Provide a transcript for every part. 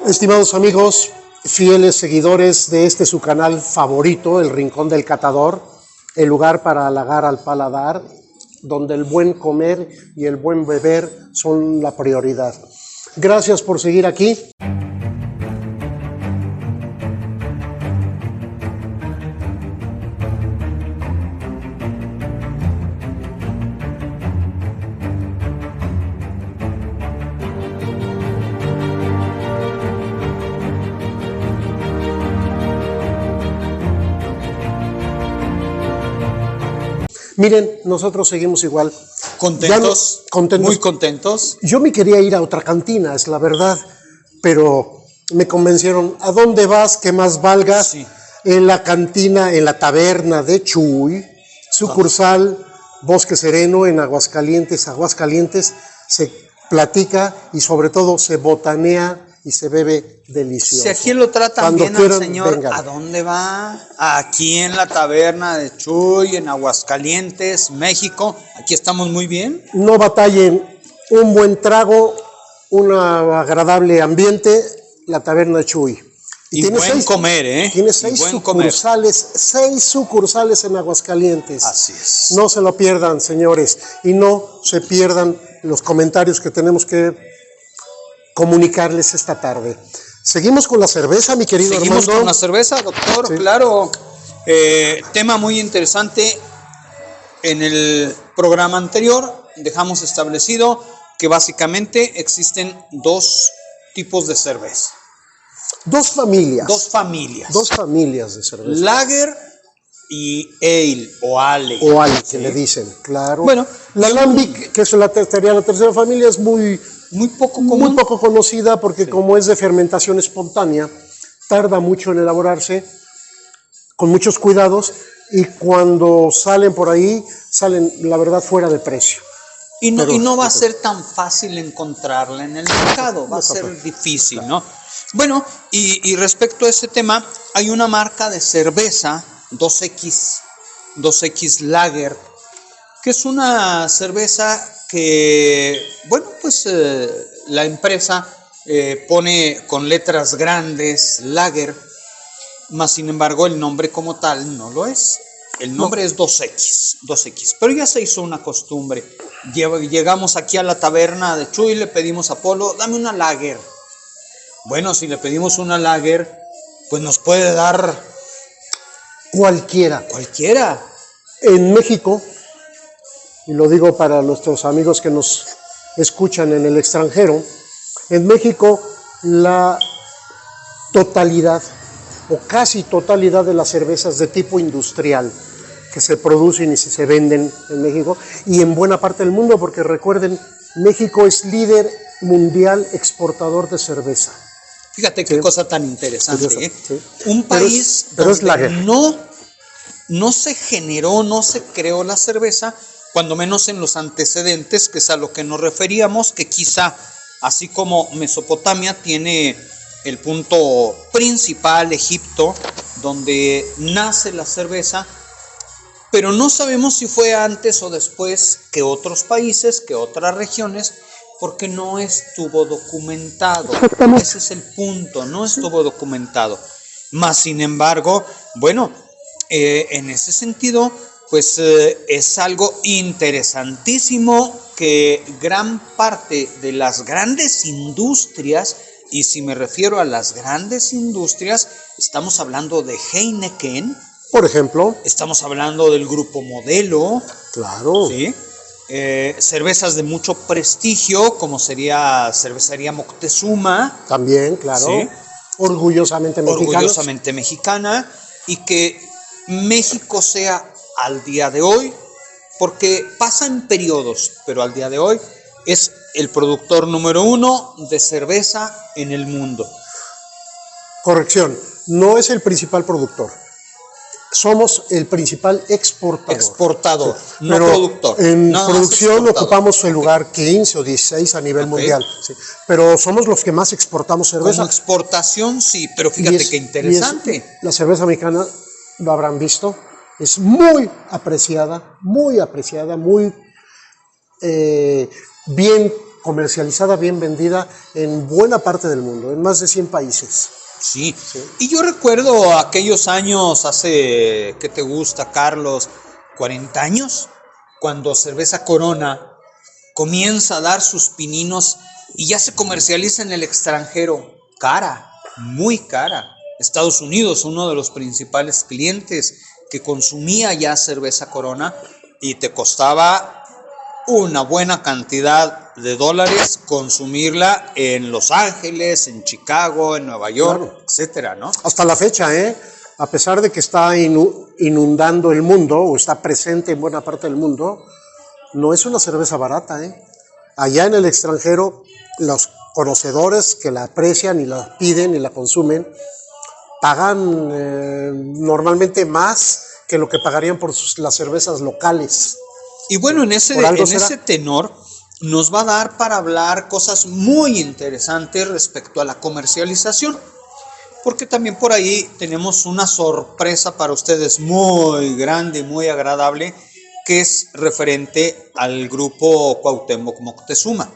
Estimados amigos, fieles seguidores de este su canal favorito, El Rincón del Catador, el lugar para halagar al paladar, donde el buen comer y el buen beber son la prioridad. Gracias por seguir aquí. Miren, nosotros seguimos igual. Contentos, contentos. muy contentos. Yo me quería ir a otra cantina, es la verdad, pero me convencieron, ¿a dónde vas que más valgas? Sí. En la cantina, en la taberna de Chuy, sucursal Bosque Sereno en Aguascalientes. Aguascalientes se platica y sobre todo se botanea y se bebe delicioso. Si aquí lo tratan Cuando bien quieran, al señor, vengan. ¿a dónde va? Aquí en la taberna de Chuy, en Aguascalientes, México. Aquí estamos muy bien. No batallen, un buen trago, un agradable ambiente, la taberna de Chuy. Y tiene buen comer, ¿eh? Tiene Y seis buen comer. sucursales en Aguascalientes. Así es. No se lo pierdan, señores, y no se pierdan los comentarios que tenemos que comunicarles esta tarde. Seguimos con la cerveza, mi querido Seguimos Armando. con la cerveza, doctor, Sí. claro. Tema muy interesante. En el programa anterior dejamos establecido que básicamente existen dos tipos de cerveza. Dos familias. Dos familias. Dos familias de cerveza. Lager y ale o ale. O ale, que ¿sí? le dicen, claro. Bueno, la Lambic, que es la tercera familia, es muy poco común. muy poco conocida porque como es de fermentación espontánea, tarda mucho en elaborarse, con muchos cuidados, y cuando salen por ahí, salen, la verdad, fuera de precio. Y no va a ser tan fácil encontrarla en el mercado, va a ser difícil, ¿no? Bueno, y respecto a ese tema, hay una marca de cerveza, 2X Lager, que es una cerveza que, bueno, pues la empresa pone con letras grandes Lager, mas sin embargo el nombre como tal no lo es. El nombre es 2X, pero ya se hizo una costumbre. Llegamos aquí a la taberna de Chuy, le pedimos a Polo, dame una Lager. Bueno, si le pedimos una Lager, pues nos puede dar Cualquiera. En México, y lo digo para nuestros amigos que nos escuchan en el extranjero, en México la totalidad o casi totalidad de las cervezas de tipo industrial que se producen y se venden en México y en buena parte del mundo, porque recuerden, México es líder mundial exportador de cerveza. Fíjate qué cosa tan interesante, ¿eh? Sí. Un país pero es lager. no se generó, no se creó la cerveza, cuando menos en los antecedentes, que es a lo que nos referíamos, que quizá, así como Mesopotamia tiene el punto principal, Egipto, donde nace la cerveza, pero no sabemos si fue antes o después que otros países, que otras regiones, porque no estuvo documentado. Ese es el punto, no estuvo documentado. Mas, sin embargo, bueno, en ese sentido, pues es algo interesantísimo que gran parte de las grandes industrias, y si me refiero a las grandes industrias, estamos hablando de Heineken, por ejemplo, estamos hablando del Grupo Modelo, claro, ¿sí? Cervezas de mucho prestigio, como sería Cervecería Moctezuma. También, claro. ¿Sí? Orgullosamente mexicana. Y que México sea al día de hoy, porque pasa en periodos, pero al día de hoy es el productor número 1 de cerveza en el mundo. Corrección, no es el principal productor. Somos el principal exportador. Sí, no productor. En producción ocupamos el lugar 15 o 16 a nivel mundial. Sí. Pero somos los que más exportamos cerveza. Como exportación, sí, pero fíjate qué interesante. La cerveza mexicana, lo habrán visto, es muy apreciada, muy bien comercializada, bien vendida en buena parte del mundo, en más de 100 países. Sí. Y yo recuerdo aquellos años, hace, ¿qué te gusta, Carlos? 40 años, cuando Cerveza Corona comienza a dar sus pininos y ya se comercializa en el extranjero, cara, muy cara. Estados Unidos, uno de los principales clientes que consumía ya Cerveza Corona y te costaba una buena cantidad de dólares consumirla en Los Ángeles, en Chicago, en Nueva York, Claro. etcétera, ¿no? Hasta la fecha, a pesar de que está inundando el mundo o está presente en buena parte del mundo, no es una cerveza barata. Allá en el extranjero, los conocedores que la aprecian y la piden y la consumen, pagan normalmente más que lo que pagarían por las cervezas locales. Y bueno, en ¿Por algo será? ese tenor nos va a dar para hablar cosas muy interesantes respecto a la comercialización, porque también por ahí tenemos una sorpresa para ustedes muy grande, muy agradable, que es referente al grupo Cuauhtémoc Moctezuma.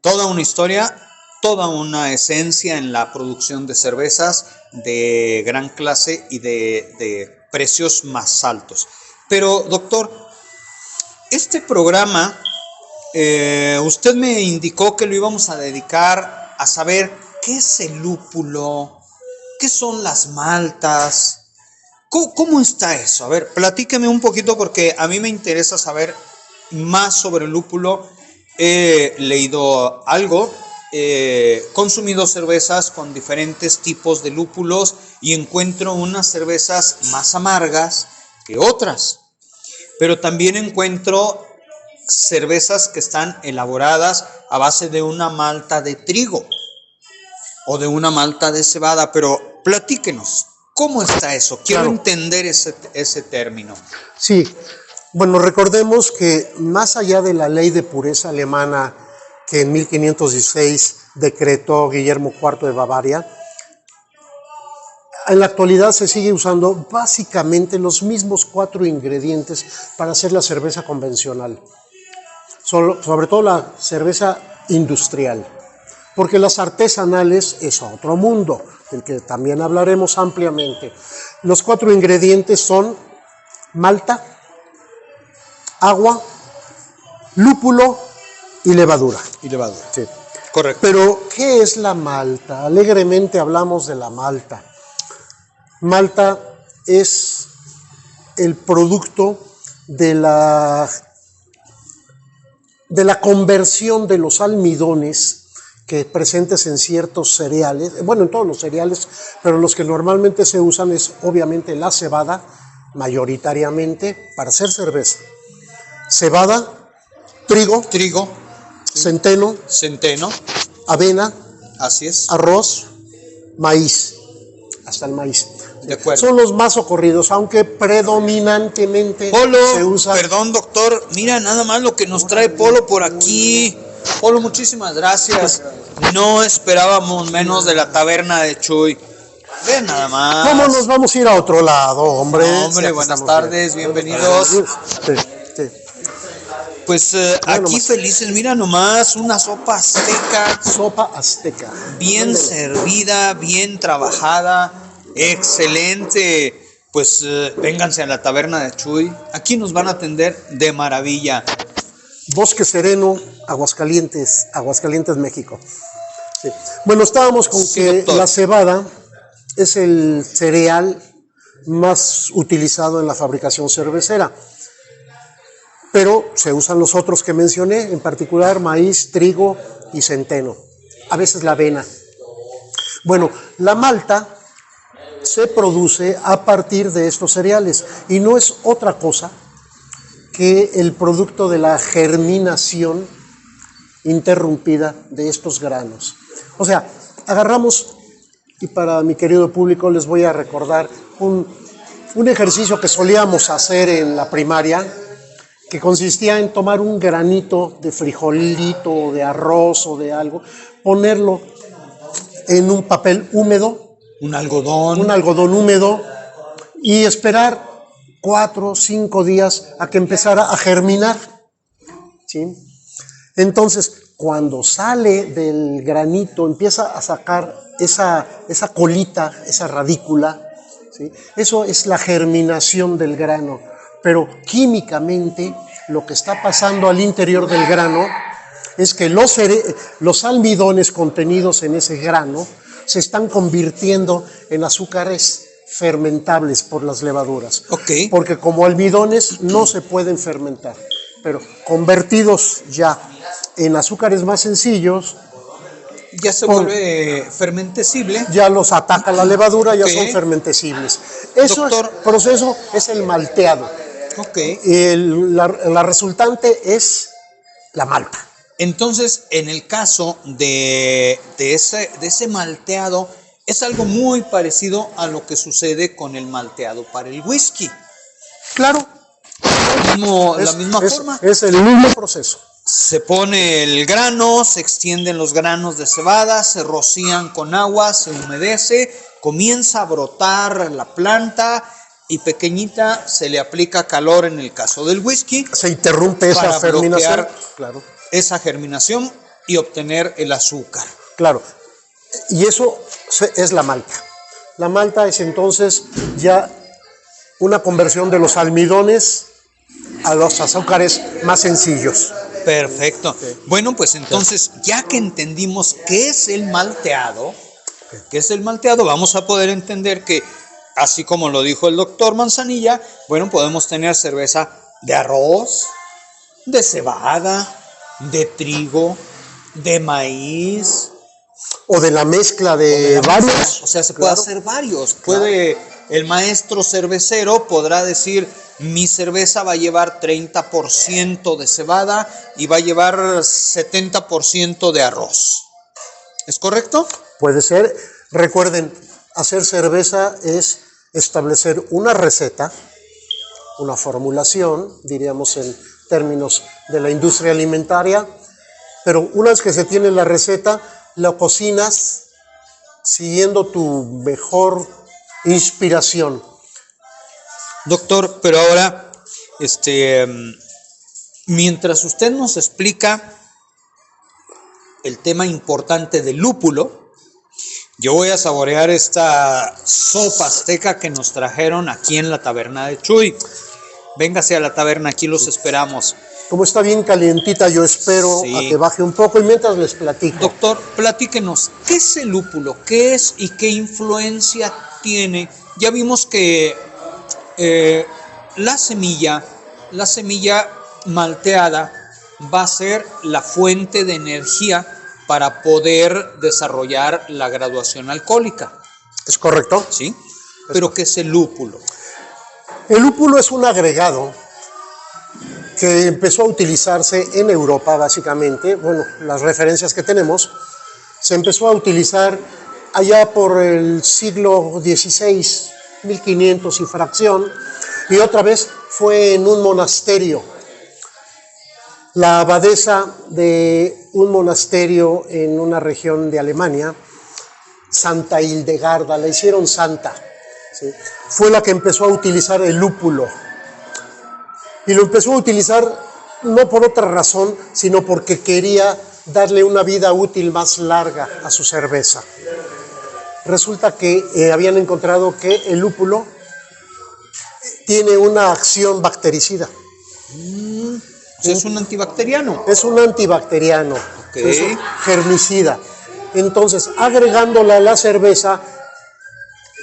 Toda una historia, toda una esencia en la producción de cervezas de gran clase y de precios más altos. Pero, doctor, este programa, usted me indicó que lo íbamos a dedicar a saber qué es el lúpulo, qué son las maltas. ¿Cómo está eso? A ver, platíqueme un poquito porque a mí me interesa saber más sobre el lúpulo. He leído algo, consumido cervezas con diferentes tipos de lúpulos y encuentro unas cervezas más amargas que otras. Pero también encuentro cervezas que están elaboradas a base de una malta de trigo o de una malta de cebada. Pero platíquenos, ¿cómo está eso? Quiero entender ese término. Sí, bueno, recordemos que más allá de la ley de pureza alemana que en 1516 decretó Guillermo IV de Bavaria, en la actualidad se sigue usando básicamente los mismos 4 ingredientes para hacer la cerveza convencional, sobre todo la cerveza industrial, porque las artesanales es otro mundo, del que también hablaremos ampliamente. Los 4 ingredientes son malta, agua, lúpulo y levadura. Y levadura. Sí. Correcto. Pero, ¿qué es la malta? Alegremente hablamos de la malta. Malta es el producto de la conversión de los almidones que presentes en ciertos cereales, bueno, en todos los cereales, pero los que normalmente se usan es obviamente la cebada, mayoritariamente para hacer cerveza. Cebada, trigo, centeno, avena, así es, arroz, maíz, hasta el maíz. De acuerdo. Son los más ocurridos, aunque predominantemente se usa. Perdón, doctor, mira nada más lo que nos trae Polo por aquí. Polo, muchísimas gracias. No esperábamos menos de la taberna de Chuy. Vean nada más. ¿Cómo nos vamos a ir a otro lado, hombre? No, hombre, buenas tardes, bienvenidos. Sí. Pues aquí felices, mira nomás, una sopa azteca. Sopa azteca. Bien servida, bien trabajada, excelente. Pues vénganse a la taberna de Chuy. Aquí nos van a atender de maravilla. Bosque Sereno, Aguascalientes, México. Sí. Bueno, estábamos con que doctor. La cebada es el cereal más utilizado en la fabricación cervecera. Pero se usan los otros que mencioné, en particular maíz, trigo y centeno. A veces la avena. Bueno, la malta se produce a partir de estos cereales y no es otra cosa que el producto de la germinación interrumpida de estos granos. O sea, agarramos, y para mi querido público les voy a recordar un ejercicio que solíamos hacer en la primaria, que consistía en tomar un granito de frijolito o de arroz o de algo, ponerlo en un papel húmedo, un algodón húmedo, y esperar 4 o 5 días a que empezara a germinar, ¿sí? Entonces, cuando sale del granito, empieza a sacar esa colita, esa radícula, ¿sí? Eso es la germinación del grano, pero químicamente lo que está pasando al interior del grano es que los almidones contenidos en ese grano se están convirtiendo en azúcares fermentables por las levaduras. Ok. Porque como almidones no se pueden fermentar, pero convertidos ya en azúcares más sencillos, Ya se vuelve fermentecible. ya los ataca la levadura, ya Ok. son fermentecibles. Eso Doctor. proceso es el malteado. Ok. La resultante es la malta. Entonces, en el caso de ese malteado, es algo muy parecido a lo que sucede con el malteado para el whisky. Claro, La misma forma. es el mismo proceso. Se pone el grano, se extienden los granos de cebada, se rocían con agua, se humedece, comienza a brotar la planta y pequeñita se le aplica calor en el caso del whisky. Se interrumpe esa Para ferminación. bloquear Claro, esa germinación y obtener el azúcar. claro. Y eso es la malta. La malta es entonces ya una conversión de los almidones a los azúcares más sencillos. Perfecto. Bueno, pues entonces, ya que entendimos qué es el malteado, vamos a poder entender que, así como lo dijo el doctor Manzanilla, bueno, podemos tener cerveza de arroz, de cebada, de trigo, de maíz, O de la mezcla de varios. o sea, se puede Claro. hacer varios. El maestro cervecero podrá decir, mi cerveza va a llevar 30% de cebada y va a llevar 70% de arroz. ¿Es correcto? Puede ser. Recuerden, hacer cerveza es establecer una receta, una formulación, diríamos en términos de la industria alimentaria, pero una vez que se tiene la receta, la cocinas siguiendo tu mejor inspiración. Doctor, pero ahora, mientras usted nos explica el tema importante del lúpulo, yo voy a saborear esta sopa azteca que nos trajeron aquí en la taberna de Chuy. Véngase a la taberna, aquí los esperamos. Como está bien calientita, yo espero Sí. a que baje un poco y mientras les platico. Doctor, platíquenos, ¿qué es el lúpulo? ¿Qué es y qué influencia tiene? Ya vimos que la semilla malteada va a ser la fuente de energía para poder desarrollar la graduación alcohólica, ¿Es correcto? ¿sí? Pero ¿qué es el lúpulo? El lúpulo es un agregado que empezó a utilizarse en Europa básicamente. Bueno, las referencias que tenemos, se empezó a utilizar allá por el siglo XVI, 1500 y fracción, y otra vez fue en un monasterio. La abadesa de un monasterio en una región de Alemania, Santa Hildegarda, la hicieron santa, ¿sí? Fue la que empezó a utilizar el lúpulo. Y lo empezó a utilizar no por otra razón, sino porque quería darle una vida útil más larga a su cerveza. Resulta que habían encontrado que el lúpulo tiene una acción bactericida. O sea, es un antibacteriano. Es un antibacteriano, es un germicida. Entonces, agregándola a la cerveza,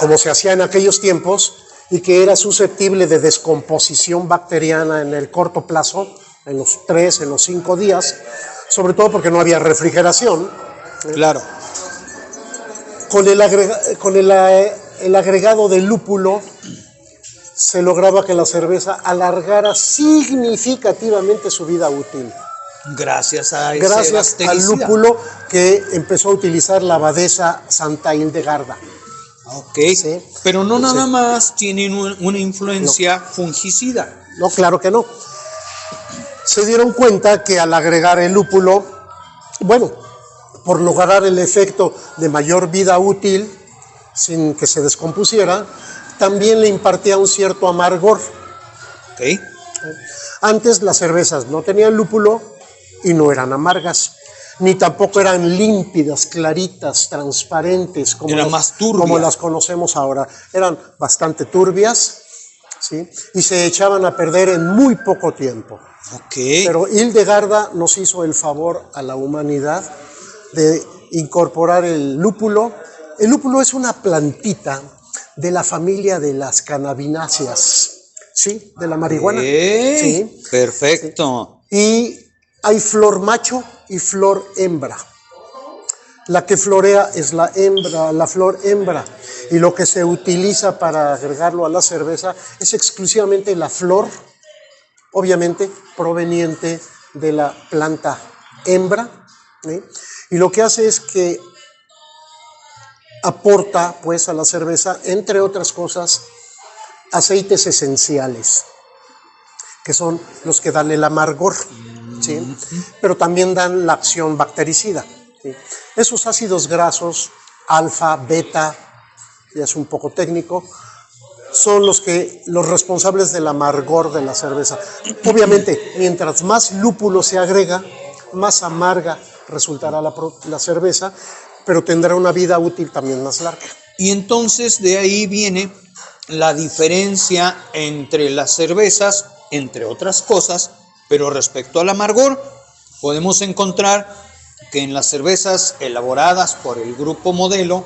como se hacía en aquellos tiempos, y que era susceptible de descomposición bacteriana en el corto plazo, en los 3, en los 5 días, sobre todo porque no había refrigeración. Claro. Con el agregado de lúpulo se lograba que la cerveza alargara significativamente su vida útil. Gracias a ese Gracias al bactericida. lúpulo que empezó a utilizar la abadesa Santa Hildegarda. Ok, Sí. pero no nada Sí. más tienen una influencia fungicida. No, claro que no. Se dieron cuenta que al agregar el lúpulo, bueno, por lograr el efecto de mayor vida útil, sin que se descompusiera, también le impartía un cierto amargor. Ok, Antes las cervezas no tenían lúpulo y no eran amargas. ni tampoco eran límpidas, claritas, transparentes, Eran más turbias. como las conocemos ahora. Eran bastante turbias, ¿sí? Y se echaban a perder en muy poco tiempo. Ok. Pero Hildegarda nos hizo el favor a la humanidad de incorporar el lúpulo. El lúpulo es una plantita de la familia de las cannabináceas, ¿sí? De la marihuana. Sí. Perfecto. Sí. Y hay flor macho y flor hembra. La que florea es la hembra, la flor hembra. Y lo que se utiliza para agregarlo a la cerveza es exclusivamente la flor, obviamente proveniente de la planta hembra, ¿sí? Y lo que hace es que aporta pues a la cerveza, entre otras cosas, aceites esenciales, que son los que dan el amargor, ¿sí? Pero también dan la acción bactericida, ¿sí? Esos ácidos grasos, alfa, beta, ya es un poco técnico, son los responsables del amargor de la cerveza. Obviamente, mientras más lúpulo se agrega, más amarga resultará la cerveza, pero tendrá una vida útil también más larga. Y entonces de ahí viene la diferencia entre las cervezas, entre otras cosas, pero respecto al amargor, podemos encontrar que en las cervezas elaboradas por el Grupo Modelo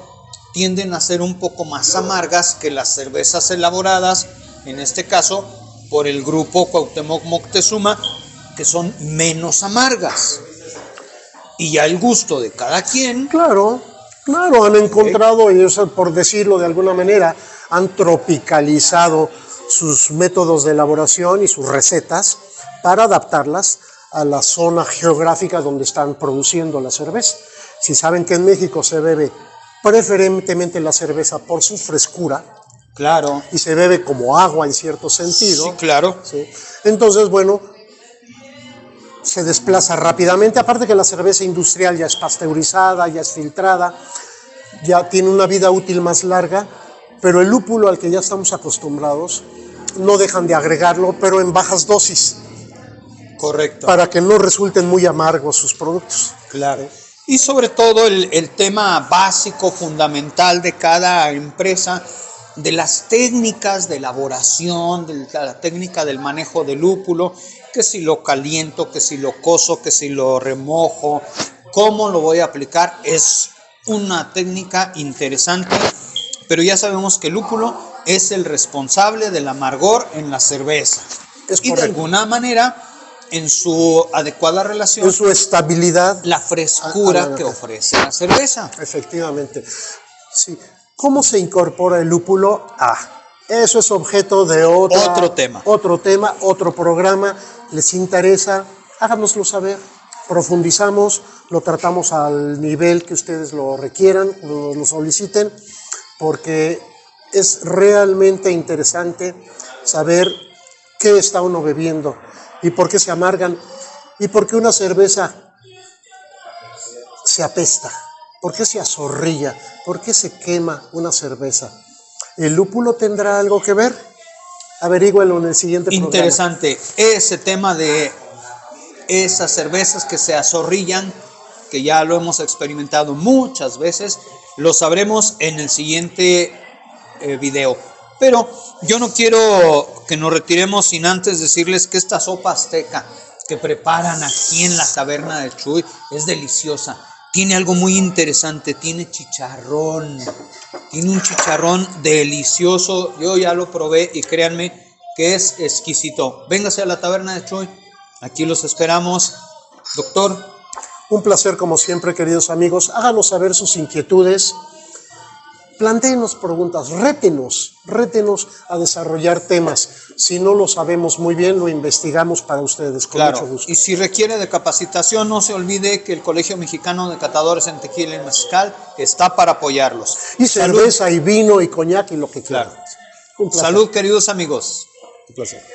tienden a ser un poco más amargas que las cervezas elaboradas, en este caso, por el Grupo Cuauhtémoc Moctezuma, que son menos amargas. Y ya el gusto de cada quien. Claro, han encontrado, y eso, por decirlo de alguna manera, han tropicalizado sus métodos de elaboración y sus recetas para adaptarlas a la zona geográfica donde están produciendo la cerveza. Si saben que en México se bebe preferentemente la cerveza por su frescura, claro, y se bebe como agua en cierto sentido. Sí, claro. ¿Sí? Entonces, bueno, se desplaza rápidamente, aparte que la cerveza industrial ya es pasteurizada, ya es filtrada, ya tiene una vida útil más larga, pero el lúpulo al que ya estamos acostumbrados, no dejan de agregarlo, pero en bajas dosis. Correcto. Para que no resulten muy amargos sus productos. Claro. Y sobre todo el tema básico, fundamental de cada empresa, de las técnicas de elaboración, de la técnica del manejo del lúpulo, que si lo caliento, que si lo cozo, que si lo remojo, cómo lo voy a aplicar, es una técnica interesante, pero ya sabemos que el lúpulo es el responsable del amargor en la cerveza. Es y correcto. de alguna manera, en su adecuada relación, en su estabilidad, la frescura que ofrece la cerveza. Efectivamente. Sí. ¿Cómo se incorpora el lúpulo? Eso es objeto de otro tema, otro programa. ¿Les interesa? Háganoslo saber. Profundizamos, lo tratamos al nivel que ustedes lo requieran, lo soliciten, porque es realmente interesante saber qué está uno bebiendo y por qué se amargan y por qué una cerveza se apesta, por qué se azorrilla, por qué se quema una cerveza. ¿El lúpulo tendrá algo que ver? Averígüenlo en el siguiente programa. Interesante ese tema de esas cervezas que se azorrillan, que ya lo hemos experimentado muchas veces, lo sabremos en el siguiente video. Pero yo no quiero que nos retiremos sin antes decirles que esta sopa azteca que preparan aquí en la taberna de Chuy es deliciosa. Tiene algo muy interesante, tiene chicharrón, tiene un chicharrón delicioso. Yo ya lo probé y créanme que es exquisito. Véngase a la taberna de Chuy, aquí los esperamos. Doctor. Un placer como siempre, queridos amigos. Háganos saber sus inquietudes. Plantéenos preguntas, rétenos a desarrollar temas. Si no lo sabemos muy bien, lo investigamos para ustedes con mucho gusto. Y si requiere de capacitación, no se olvide que el Colegio Mexicano de Catadores en Tequila y Mezcal está para apoyarlos. Y cerveza, y vino, y coñac, y lo que quieran. Salud, queridos amigos. Un placer.